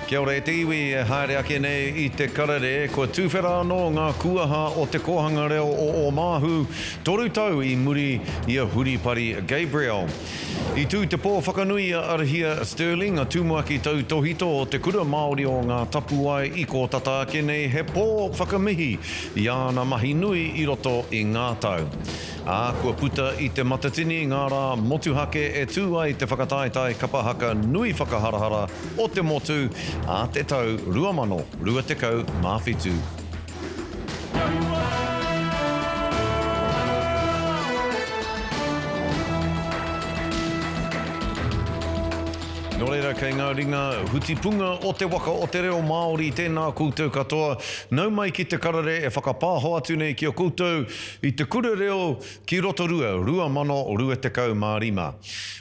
Kia ora e te iwi e haere ake nei I te karere, ko tūwhera anō ngā kuaha o te kohanga reo o Omahu, toru tau I muri ia huripari Gabriel. I tū te pō whakanui a Arahia Sterling, a tūmuaki tau tohito o te kura Māori o ngā tapuai I ko tata ake nei he pō whakamihi I ana mahi nui I roto I ngā tau. Kua puta I te matatini ngā rā motuhake e tū ai te whakataetai kapahaka nui whakaharahara o te motu a te tau 2027. Nō reira kei ngā ringa hutipunga o te waka o te reo Māori tēnā koutou katoa. Nau mai ki te karare e whakapāho atu nei ki o koutou I te kura reo ki Rotorua, 2025.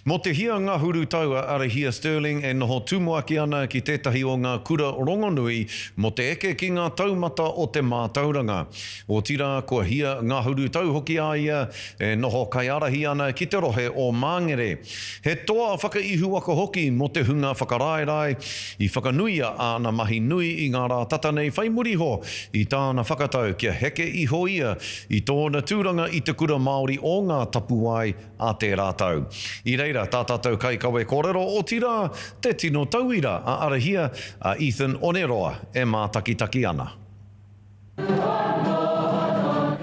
Mo te hia ngā huru tau a Arahia Sterling e noho tūmuaki ana ki tētahi o ngā kura rongonui mo te eke ki ngā taumata o te mātauranga. O tira kua hia ngā huru tau hoki a ia e noho kai arahi ana ki te rohe o Māngere. He toa whakaihu waka hoki mo te hunga whakaraerai I whakanuia ana mahi nui I ngā rā tata nei whaimuriho I tāna whakatau kia heke iho ia I tōna tūranga I te kura Māori o ngā tapuai a te rātau. I reira, tā tātou kai kawe kōrero o tira te tino tauira a Arahia a Ethan Oneroa e mātakitaki ana.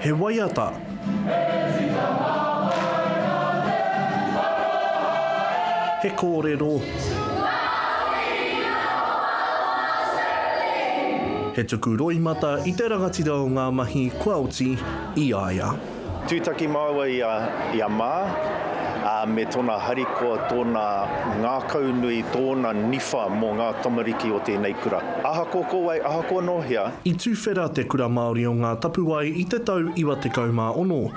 He waiata. He kōrero. He tuku roimata I te rangatira o ngā mahi kuauti I aia. Tūtaki māua I a mā, me tōna harikoa, tōna ngā kaunui, tōna niwha mō ngā tamariki o tēnei kura. Aha kōkō wai, aha kō nohia. I tūwhera te kura Māori o ngā tapuai I te tau 96,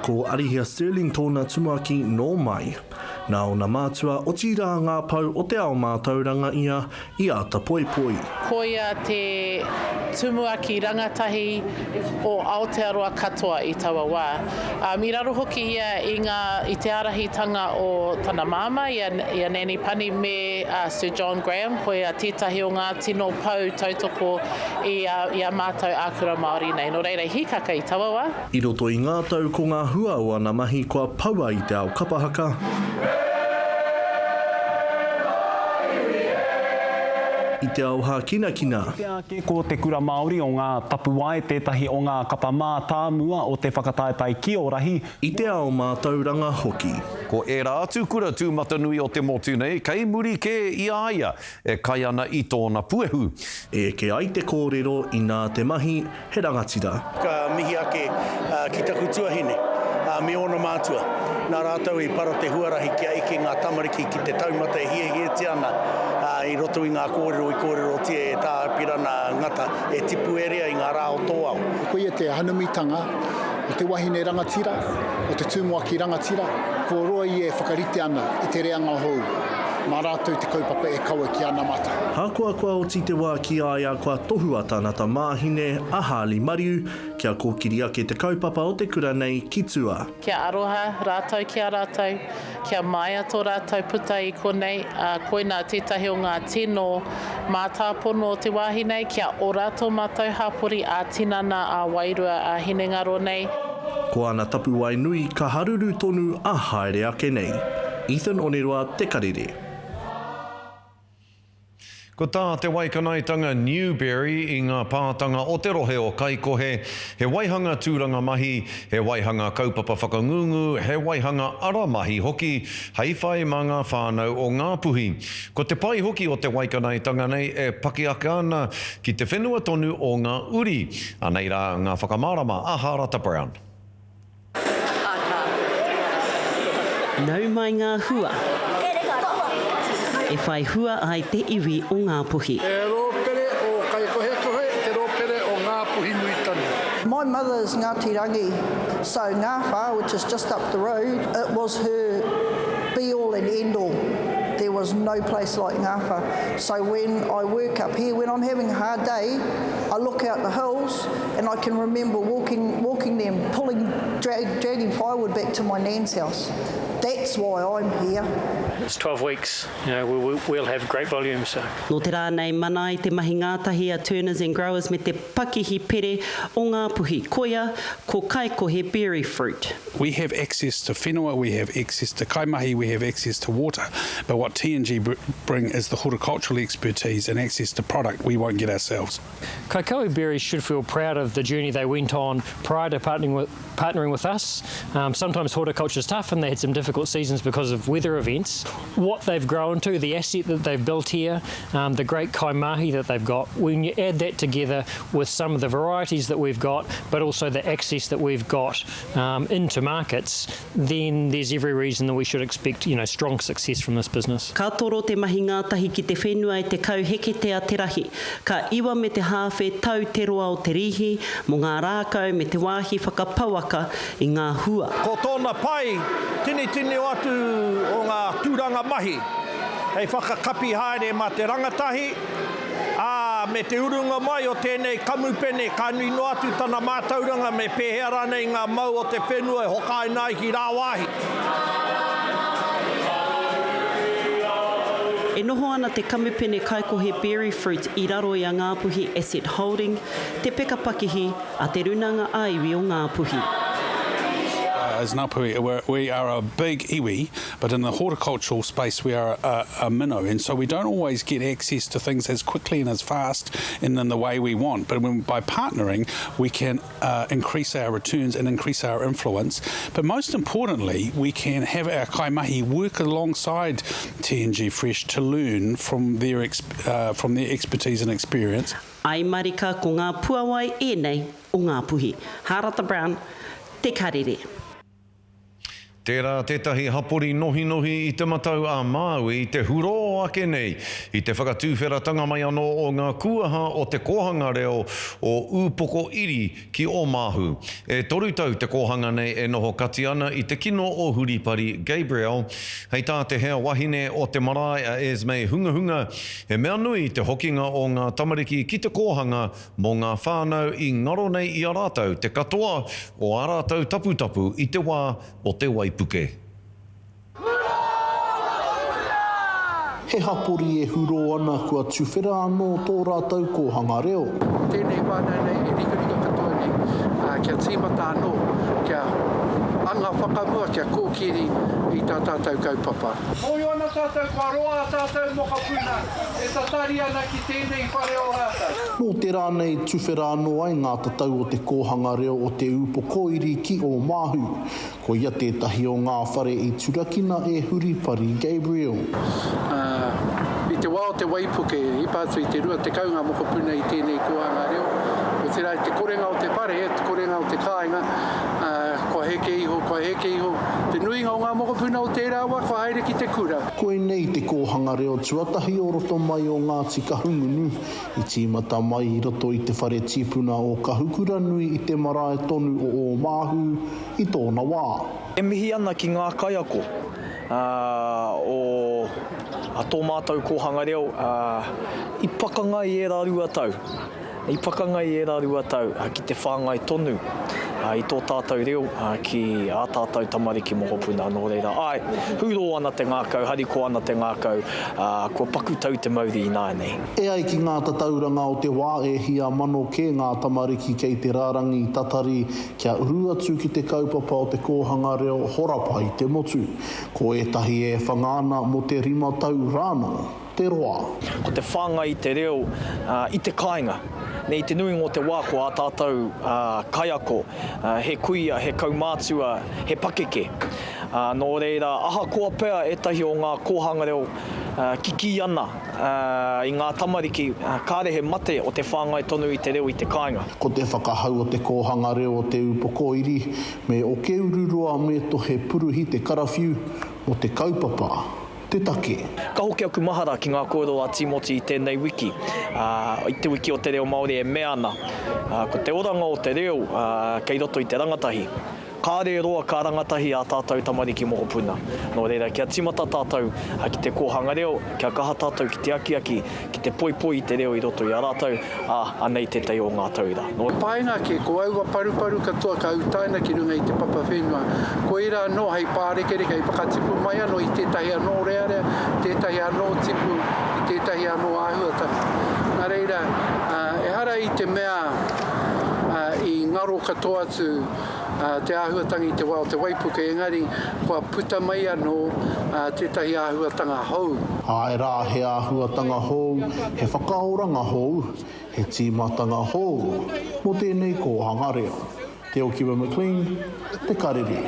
ko Arahia Sterling tōna tumuaki nō mai. Nā o nā mātua o tira ngā pau o te ao mātauranga ia I ata poi poi. Koia te tumuaki rangatahi o Aotearoa katoa I taua wā. Mi raro hoki ia I te arahitanga o tana māma, ia Nani Pani me Sir John Graham, koia tētahi o ngā tino pau tautoko I a mātou ākura Māori nei. Nō reira hikaka I taua wā. I roto I ngā tau ko ngā hua o ana mahi kua paua I te ao kapahaka. I te ao hā kina. Te ake ko te kura Māori o ngā tapuai, tētahi o ngā kapa mātāmua o te whakataetai ki o rahi. I te ao mātauranga hoki. Ko e rā atu kura tūmata nui o te motu nei, kei muri ke I aia e kai ana I tōna puehu. E ke ai te kōrero I nā te mahi he rangatira. Ka mihi ake ki taku tuahine, me ona mātua. Nā rātau I para te huarahi kia eke ngā tamariki ki te taumata e hie te ana. I roto I ngā kōrero I kōrero tie e tā pirana ngata e tipu erea I ngā rā o tō au. Ko ia te hanumitanga o te wahine rangatira, o te tūmuaki rangatira, ko roa I e whakarite ana I te reanga hou. Mā rātou te kaupapa e kaua ki ana mata. Hākua kua o te wā ki aia kua tohua tānata māhine a Hāli Mariu, kia kōkiri ake te kaupapa o te kura nei ki tua. Kia aroha rātou ki a rātou, kia maia tō rātou puta I konei, koina tētahi o ngā tino mātāpono o te wāhi nei, kia o rātou mātou hāpori a tinana a wairua a hinengaro nei. Ko ana tapuai nui ka haruru tonu a haere ake nei. Ethan Oneroa te karere. Ko tā te waikanaitanga Newberry I ngā pātanga o te rohe o Kaikohe, he waihanga tūranga mahi, he waihanga kaupapa whakangungu, he waihanga ara mahi hoki, hei whai mā ngā whānau o ngā puhi. Ko te pai hoki o te waikanaitanga nei e paki aka ana ki te whenua tonu o ngā uri, anei rā ngā whakamārama a Harata Brown. Nau mai ngā hua. E whai hua ai te iwi o ngā puhi. E rōpere o Kaikohe kohe, e rōpere o ngā puhi nui tanu. My mother's Ngāti Rangi, so Ngāwha, which is just up the road, it was her be-all and end-all. There was no place like Ngāwha. So when I work up here, when I'm having a hard day, I look out the hills and I can remember walking them, dragging firewood back to my nan's house. that's why I'm here. It's 12 weeks. You know, we'll have great volume. So. Nō te rānei mana I te mahi ngātahi a Turners and Growers me te pakihi pere o ngā puhi koia, ko kai ko he berry fruit. We have access to whenua, we have access to kaimahi, we have access to water. But what T&G bring is the horticultural expertise and access to product we won't get ourselves. Kaikoa Berries should feel proud of the journey they went on prior to partnering with us. Sometimes horticulture is tough and they had some difficult seasons because of weather events. What they've grown to, the asset that they've built here, the great kaimahi that they've got, when you add that together with some of the varieties that we've got, but also the access that we've got into markets, then there's every reason that we should expect, you know, strong success from this business. Ka toro te mahi ngātahi ki te whenua I te kauheke te a te rahi. Ka iwa me te hawhe tau te roa o te rihi, mo ngā rākau me te wāhi whakapauaka I ngā hua. Ko tōna pai, tini atu o ngā tūranga mahi. Hei whakakapi haere ma te rangatahi, me te urunga mai o tēnei kamupene ka nui no atu tana mātauranga me pēhea ranei ngā mau o te whenua e hokai nai ki rāwahi. E noho ana te kamupene kaikohe berry fruit I raro I a Ngāpuhi Asset Holding, te peka pakihi a te runanga a iwi o Ngāpuhi. As Ngāpuhi, we are a big iwi, but in the horticultural space we are a minnow, and so we don't always get access to things as quickly and as fast and in the way we want. But by partnering, we can increase our returns and increase our influence. But most importantly, we can have our kaimahi work alongside T&G Fresh to learn from their expertise and experience. Ai marika ko ngā puawai nei o Ngāpuhi. Harata Brown, te karere. Tērā tētahi hapori nohi I te matau a Māui I te huro ake nei I te whakatūwheratanga mai anō o ngā kuaha o te kohanga reo o Upoko Iri ki o Māhu. E toru tau te kohanga nei e noho kati ana I te kino o Huripari Gabriel. Hei tā te hea wahine o te marae a Esmei Hunga. E mea nui te hokinga o ngā tamariki ki te kohanga mō ngā whānau I ngaro nei I a rātau te katoa o a rātau taputapu I te wā o te waipuke. He hapori e huro ana kua tuwhera anō tō rātau kohanga reo. Tēnei wānau nei e rika katoa nei, kia tīmata anō, kia anga whakamua, kia kōkiri I tā tātou kaupapa. Hoi ana tātou kua roa tātou mokapuna, e tatari ana ki tēnei whare o rātau. Nō te rānei tuwhera anō ai ngā tatau o te kohanga reo o te Upoko Iri ki o Māhu. Ko ia tētahi o ngā whare I turakina e Huripari Gabriel. I te wā o te waipuke, I pātu I te rua te kaunga mokopuna I tēnei kohanga reo. O te rai te korenga o te pare, te korenga o te kāinga, kua heke iho, te nuinga o ngā mokopuna o te rawa, kua haere ki te kura. Koe nei te kohanga reo tuatahi o roto mai o Ngāti Kahungunu, I tīmata mai I roto I te whare tīpuna o Kahukura nui I te marae tonu o Māhu I tōna wā. E mihi ana ki ngā kaiako o a tō mātou kohanga reo I pakangai e rā rua tau. I pakangai e rā rua tau ki te whāngai tonu I tō tātou reo ki a tātou tamariki mokopuna nō reira. Ai, huro ana te ngākau, hariko ana te ngākau, kua paku tau te mauri I nānei. E ai ki ngā tatauranga o te wā e hia mano ke ngā tamariki kei te rārangi tatari kia uru atu ki te kaupapa o te kohanga reo horapai te motu. Ko etahi e whangāna mo te rima tau rāna. Te roa. Ko te whāngai te reo I te kāinga. Nei te nui ngō te wā ko a tātou kaiako, he kuia, he kaumātua, he pakeke. Nō reira, aha koa pēr etahi o ngā kohanga reo kiki ana I ngā tamariki, kārehe mate o te whāngai tonu I te reo I te kāinga. Ko te whakahau o te kohanga reo o te Upoko Iri, me o ke ururua me to he puruhi te karawhiu o te kaupapa. Te take. Ka hoki aku mahara ki ngā kōroa Timoti I tēnei wiki. I te wiki o te reo Māori e mea ana. Ko te oranga o te reo kei roto I te rangatahi. kāre roa ka rangatahi a tātou tamariki moko puna. Nō reira, kia timata tātou ki te kōhanga reo, kia kaha tātou ki te akiaki, ki te poipoi te reo i roto i a rātou, anei te tei o ngā taura. Paenga ke ko aua paruparu katoa ka utaina ki runga i te papa whenua. Ko ira no hei pārekereka i pakatipu mai anō i tētahi anō rearea, tētahi anō tipu, i tētahi anō āhuataka. Nā reira, e hara i te mea i ngaro katoa atu te āhuatanga i te wā o te Waipuke, engari kua puta mai anō tētahi āhuatanga hou. E rā, he āhuatanga hou, he whakaoranga hou, he tīmatanga hou, mo tēnei kōhanga reo. Te o Kiwa McLean, te karere.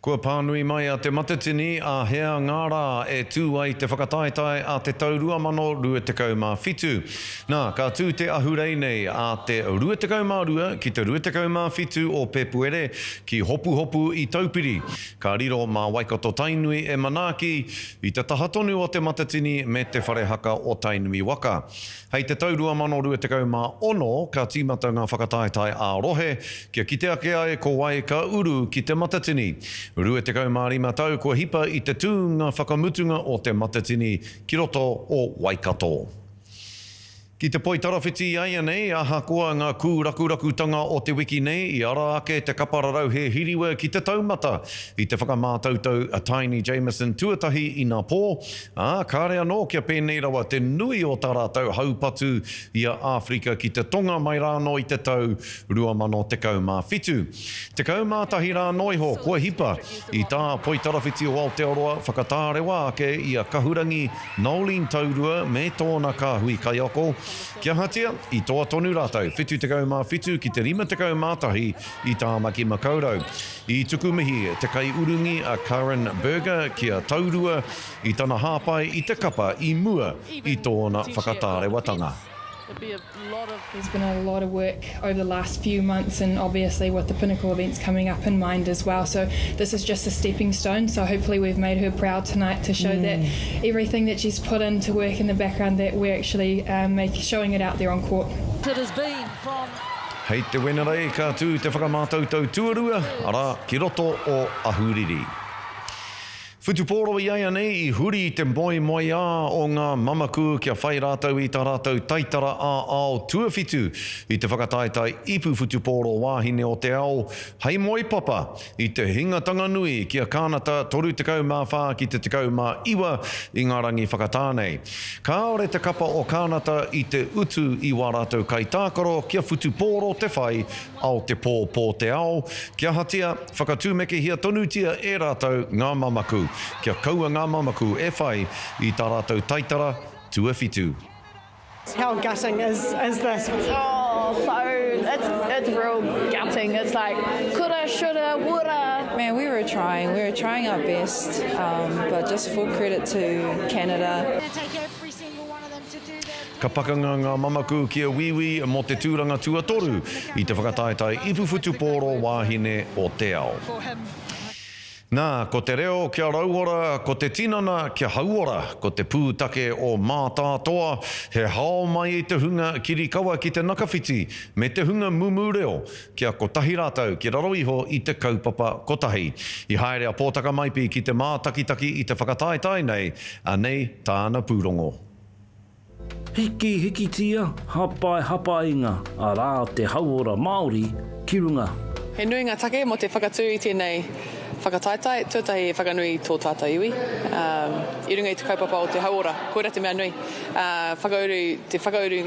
Kua pānui mai a te matatini a hea ngārā e tū ai te whakataetai a te taurua mano rua tekau mā whitu. Nā, ka tū te ahurei nei a te rua tekau mā rua ki te rua tekau mā whitu o Pepuere ki hopu hopu i Taupiri. Ka riro mā Waikato Tainui e manaaki i te tahatonu o te matatini me te wharehaka o Tainui Waka. Hei te taurua mano rua tekau mā ono ka tīmata ngā whakataetai a rohe kia ki te ake ai ko wai ka uru ki te matatini. Rua tekau mā rima tau kua hipa i te tūnga whakamutunga o te matatini ki roto o Waikato. Ki te poi tarawhiti ai nei, aha koa ngā kūrakurakutanga o te wiki nei, i ara ake te kapararau he hiriwa ki te taumata. I te whakamātautau a Tiny Jameson tuatahi i ngā pō. Kāre anō kia pēnei rawa te nui o tā rātau haupatu i a Āwhrika ki te tonga mai rāno i te tau 2017. Te kaumātahi rāno iho, kua hipa i tā poi tarawhiti o Aotearoa whakatārewa ake i a kahurangi Nolene Taurua me tōna kāhui Kaiako. Kia hatia, i toa tonu rātau, whitu tekau mā whitu ki te rima tekau mātahi i tā maki makaurau. I tuku mihi te kai urungi a Karen Berger kia taurua i tana hāpai i te kapa i mua i tōna whakatārewatanga. There's been a lot of work over the last few months, and obviously with the Pinnacle events coming up in mind as well. So this is just a stepping stone. So hopefully we've made her proud tonight to show that everything that she's put into work in the background, that we're actually showing it out there on court. It has been from... Hei te wenerei ka tū te whakamātautau tuarua, ara ki roto o Ahuriri. Whutupōro i aia nei i huri i te moi o ngā mamaku kia whai rātau i tā rātau taitara a ao tuawhitu i te whakataetai ipu whutupōro wāhine o te ao hei moi papa i te hingatanga nui kia kānata toru tekau mā whā ki te tekau mā iwa i ngā rangi whakatānei. Kāore te kapa o kānata i te utu i wā rātau kai tākaro kia whutupōro te whai ao te pō te ao kia hatia whakatūmeke hia tonutia e rātau ngā mamaku. Kia kaua ngā mamaku e whai i tā rātau taitara tuawhitu. How gutting is this? Oh, so it's real gutting. It's like coulda, shoulda, woulda. Man, we were trying our best, but just full credit to Canada. Ka pakanga ngā mamaku kia wiwi mo te tūranga tuatoru i te whakataetai ipu whutupōro wāhine o te ao. Nā, ko te reo kia rauora, ko te tinana kia hauora, ko te pūtake o mātātoa, he hao mai i te hunga kirikawa ki te nakawhiti, me te hunga mumu reo, kia ko tahi rātau ki raro iho i te kaupapa kotahi. I haerea pōtaka maipi ki te mātakitaki i te whakataetai nei, a nei tāna pūrongo. Hiki tia, hapai inga, a rā te hauora Māori ki runga. He nui ngā take mo te whakatū i tēnei whakataetai, tuatahi e whakanui tō tāta iwi. I runga i te kaupapa o te hauora, koera te mea nui. Te whakauru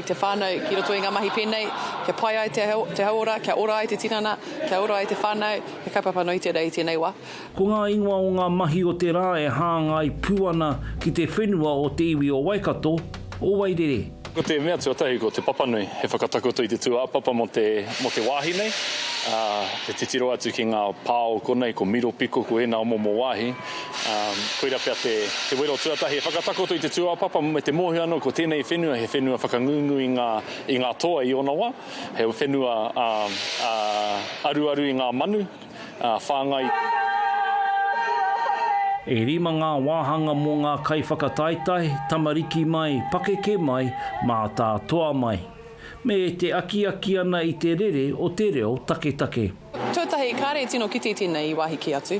te whānau ki roto i ngā mahi pēnei, kia pai ai te hauora, kia ora ai te tinana, kia ora ai te whānau, he kaupapa noi te rei tēnei wā. Ko ngā ingoa o ngā mahi o te rā e hāngai puana ki te whenua o te iwi o Waikato, o Wairere. Ko te mea tuatahi ko te papanui, he whakatakoto i te tuapapa mo te wāhine. Te titiro atu ki ngā pāo konei, ko miro piko, ko ena omo mo wāhi. Koira pia te wero tuatahi, he whakatakoto i te tuapapa me te mōhi anō, ko tēnei whenua, he whenua whakangungu i ngā toa i ona wā. He whenua aru i ngā manu, whāngai. E rima ngā wāhanga mō ngā kai whakataetai, tamariki mai, pakeke mai, mā tā toa mai. Me te aki ana i te rere o te reo take. Tuatahi, kāre tino kiti tēnei I wāhiki atu.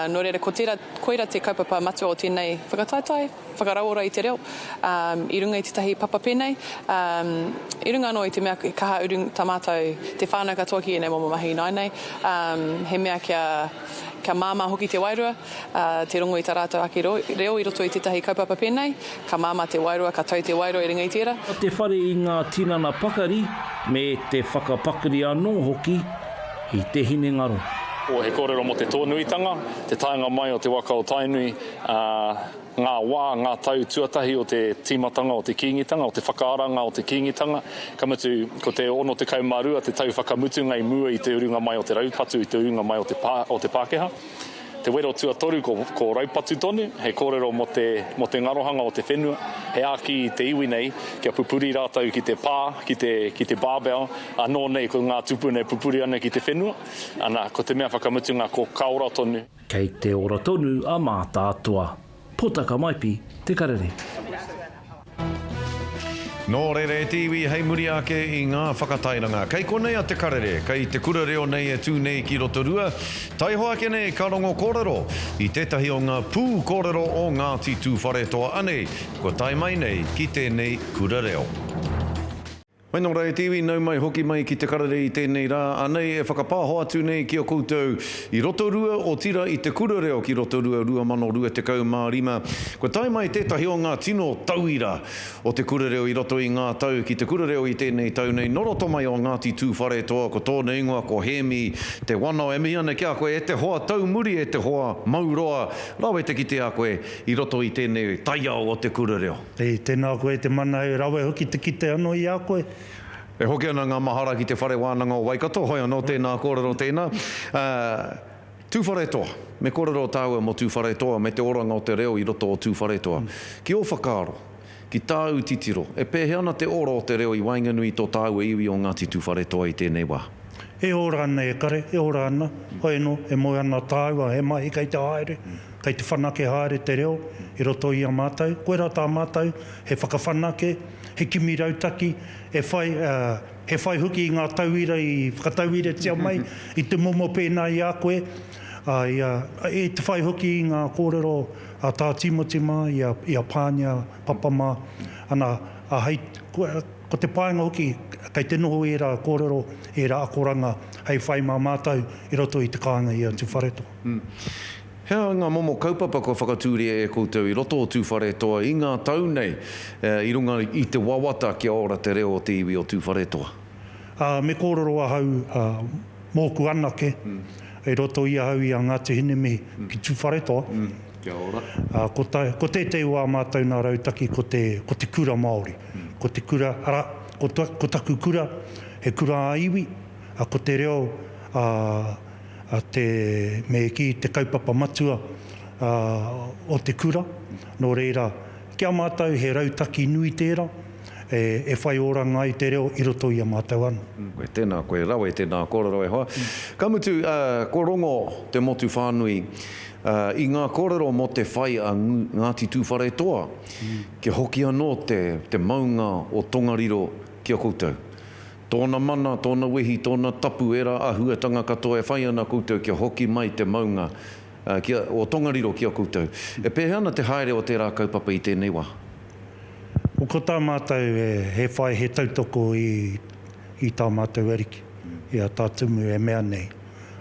Nō reira, koira te kaupapa matua o tēnei whakataitai, whakaraora I te reo, I runga I tetahi papa pēnei, I runga anō I te mea kaha urung tamātou te whānau katoa ki enei momo mahi nainei, he mea kia māma hoki te wairua, te rongo I tā rātou ake reo I roto I tetahi kaupapa pēnei, ka māma te wairua, ka tau te wairua I ringa I tērā. Te whare I ngā tinana pakari, me te whakapakari anō hoki I te hine ngaro. O he kōrero mo te tōnuitanga, te taenga mai o te waka o Tainui, ngā wā, ngā tau tuatahi o te tīmatanga o te kīngitanga, o te whakaaranga o te kīngitanga. Kamutu, ko te ono te kaumarua, te tau whakamutu ngai mua I te urunga mai o te raupatu, I te urunga mai o te Pākehā. Te wero tuatoru ko raupatu tonu, he kōrero mo te ngarohanga o te whenua, he aki I te iwi nei, kia pupuri rātau ki te pā, ki te bābeo, anō nei ko ngā tupune pupuri ana ki te whenua, ana ko te mea whakamutunga ko kaora tonu. Kei te ora tonu a māta atua, potaka maipi te karere. Nō reire e tiwi hei muri ake I ngā whakatairanga. Kei konei a te karere, kei te kura reo nei e tū nei ki roto rua. Tai hoa ake nei ka rongo kōrero I tētahi o ngā pū kōrero o Ngāti Tūwharetoa ane. Ko tai mai nei ki tēnei kura reo. Mai nō rei tiwi, nau mai hoki mai ki te karere I tēnei rā. Anei e whakapāho atu nei ki o koutou I roto rua o tira I te kura reo ki roto rua 2025. Ko tai mai tētahi o ngā tino tauira o te kura reo I roto I ngā tau ki te kura reo I tēnei tau nei. Noroto mai o Ngāti Tūwharetoa ko tōna ingoa ko Hemi, te wano e mihi ana ki a koe e te hoa tau muri e te hoa mauroa. Rawe te ki te a koe I roto I tēnei taiao o te kura reo. Tēnā koe te mana e rawe hoki te kite anō I a koe. E hoki ana ngā mahara ki te whare wānanga o Waikato, hoi anō tēnā kōrero tēnā. Tūwharetoa, me kōrero tāua mo Tūwharetoa, me te oranga o te reo I roto o Tūwharetoa. Ki o whakaaro, ki tāu titiro, e pēhe ana te oro o te reo I Wainganui tō tāua iwi o Ngāti Tūwharetoa I tēnei wā. E ora ana e kare, e ora ana, hoi no, e moe ana tāua, he mai kei te haere, kei te whanake haere te reo, I roto I a mātou, koe rā tā mātou, he whakawhanake, he kimi rautaki, he whai huki I ngā tauira I whakatauira tia mai, I te momo pēnā I a koe, e te whai huki I ngā kōrero a tā Timotima, I a Pānia, Papama, ana a hei, ko te pāinga hoki, kei te noho e rā kōrero, e rā akoranga, hei whai mā mātou, I roto I te kāinga I a Tūwharetoa. Hea ngā momo kaupapa ko whakatūria e koutou I roto o Tūwharetoa I ngā tau nei I runga I te wawata kia ora te reo o te iwi o Tūwharetoa. Me kōrero a hau mōku anake e roto I a hau I a Ngāti Hinemihi ki Tūwharetoa. Kia ora. Ko tētei wā mātou nā rautaki ko te kura Māori. Ko te kura, ko taku kura, he kura a iwi, ko te reo me ki te kaupapa matua o te kura. Nō reira, kia mātou he rautaki nui tērā, e whai oranga I te reo I roto I a mātou ana. Koe tēnā, koe rawe tēnā kōrero e hoa. Kamutu, ko rongo te motu whānui, I ngā kōrero mo te whai a Ngāti Tūwharetoa, ke hoki anō te maunga o Tongariro kia koutou. Tōna mana, tōna wehi, tōna tapu era ahuatanga katoa e whai ana koutou kia hoki mai te maunga o Tongariro kia koutou. E pēhe ana te haere o tērā kaupapa I tēnei wā? O ko tā mātou he whai he tautoko I tā mātou ariki. I a tā tumu e mea nei.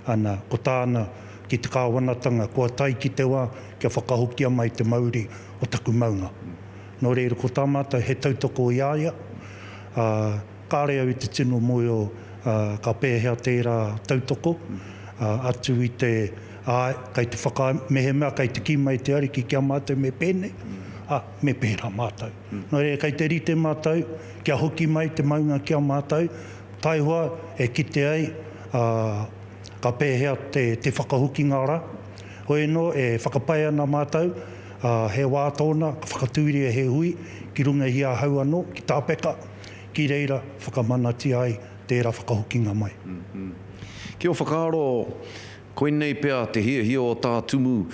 Ana, ko tāna ki te kāwanatanga, kua tai ki te wā, kia whakahokia mai te mauri o taku maunga. Nō reira, ko tā mātou he tautoko I aia. Kāre au I te tino moe o ka pēhea tērā tautoko, atu I te kei te whakamehemea, kei te ki mai te ariki kia mātou me pēne, me pēra mātou. Nō reira, kei te rite mātou, kia hoki mai te maunga kia mātou, taihua e kite ai, ka pēhea te whakahoki ngāra. Hoi no, e whakapai ana mātou, he wā tōna, ka whakatūria he hui, ki runga hi a hau anō, ki tāpeka, ki reira whakamanati ai tērā whakahokinga mai. Kia o whakaaro, koe nei pēr te hia o tā tumu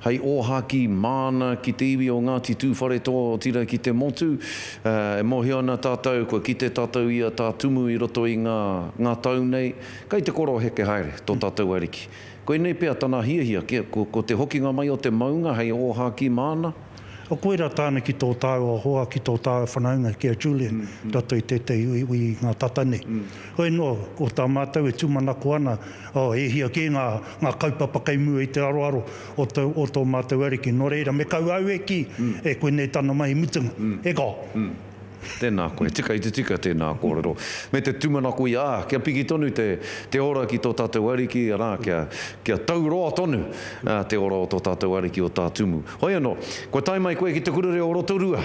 hei ōhaki māna ki te iwi o Ngāti Tūwhare tō tira ki te motu. E mohi ana tātou, ko ki te tātou ia tā tumu i roto i ngā tau nei. Kei te koro heke haere, tō tātou ariki. Koe nei pēr tāna hiahia, ko te hokinga mai o te maunga, hei ōhaki māna? O koera tāna ki tō tāu a hoa ki tō tāu whanaunga kia Julian, rato i te i ngā tatane. Hoi noa, o tā mātou e tūmanako ana, e hia ke ngā kaupapa kei mua i te aroaro o tō mātou ariki. Nō reira, me kau au e ki, e koe nei tāna mai mutunga, e kā. Tēnā koe, tika i te tika tēnā kōrero. Me te tūmanako i kia piki tonu te ora ki tō tātou ariki, kia tauroa tonu te ora o tō tātou ariki o tā tumu. Hoi anō, koe tai mai koe ki te kurere o Rotorua.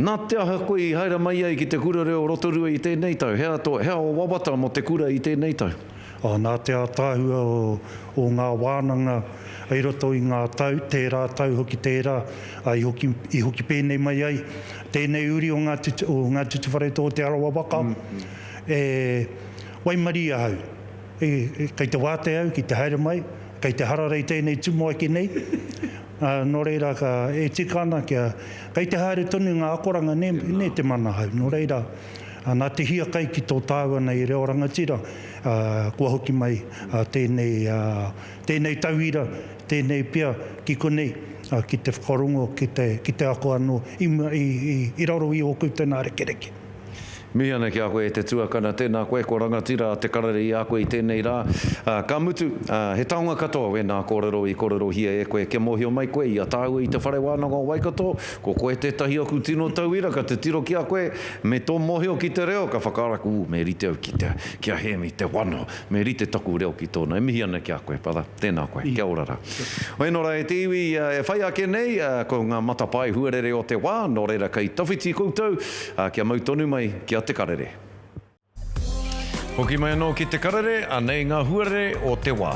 Nā te aha koe i haere mai ai ki te kurere o Rotorua i tēnei tau. Hea o wawata mo te kura i tēnei tau. Nā te tāhua o ngā wānanga ai roto i ngā tau, tērā tau hoki tērā, i hoki pēnei mai ai. Tēnei uri o ngā tutuwhare tō te arawa waka. Waimari ahau. Kei te wāte au, ki te haere mai, kei te hararei tēnei tumoa ki nei. Nō reira, e tika ana kei te haere tonu ngā akoranga ne te mana hau. Nō reira, nā te hia kai ki tō tāwana i reo rangatira, kua hoki mai tēnei tauira, tēnei pia ki konei, ki te whakarongo, ki te ako anō, i raro i o kutana rekereke. Mihi ana ki a koe te tuakana tēnā koe, ko rangatira te karare i a koe i tēnei rā. Ka mutu, he taonga katoa we nā kōrero i kōrero hia e koe, ke mohi o mai koe, i a tāua i te whare wānanga o Waikato, ko koe te tahi aku tino tauira, ka te tiro ki a koe, me tō mohi o ki te reo, ka whakaraku, me rite au ki a hemi, te wano, me rite taku reo ki tōna. E mihi ana ki a koe, pada, tēnā koe, kia orara. Hoi nora e te iwi, e whai ake nei, ko ngā matapai huarere o te wā, nō reira kei tawhiti koutou, kia mautonu mai, kia te karere. Hoki mai anō ki te karere, anei ngā huarere o te wā.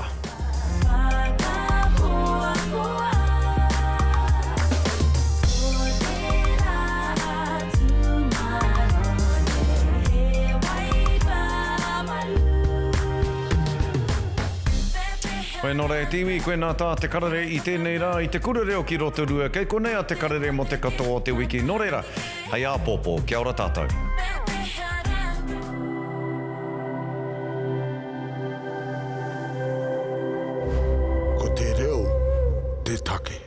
Koe nora e tiwi, koe nā tā te karere i tēnei rā, i te kurere o ki Rotorua, kei konei a te karere mo te katoa o te wiki. Nō reira, hei a pōpō, kia ora tātou. Ko te reo, te take.